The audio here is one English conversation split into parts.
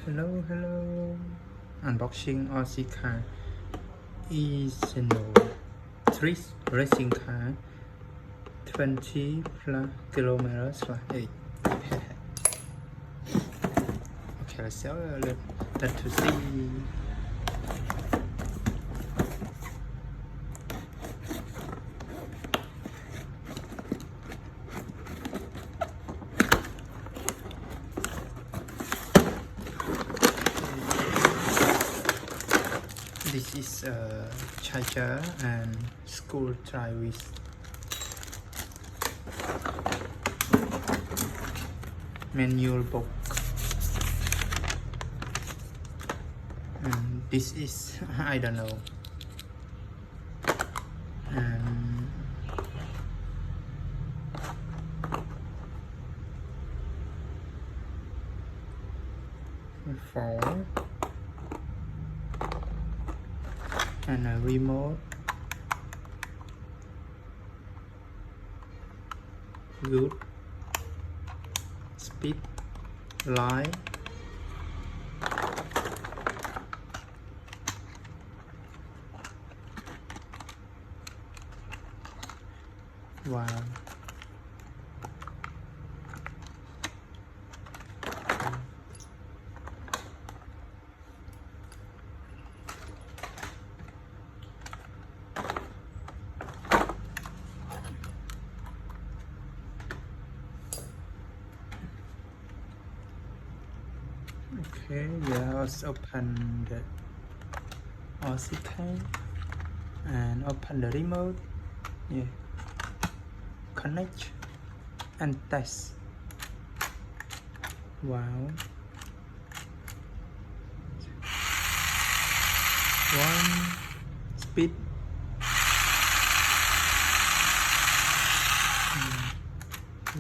Hello. Unboxing Aussie car. Easeno 3 racing car. 20 plus kilometers per 8. Okay, let's to see. This is a charger and screwdriver. Manual book. And this is I don't know. And phone and a remote. Good speed line. Wow. Okay, yeah, let's open the Aussie can and open the remote. Yeah, connect and test. Wow. One speed.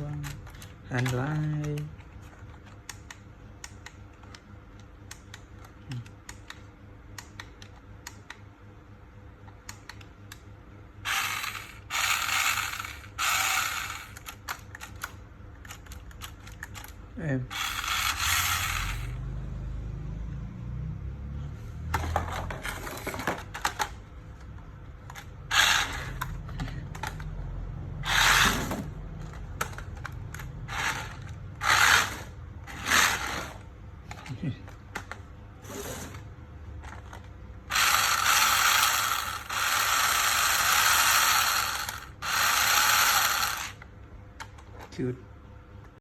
One and line. Em Good.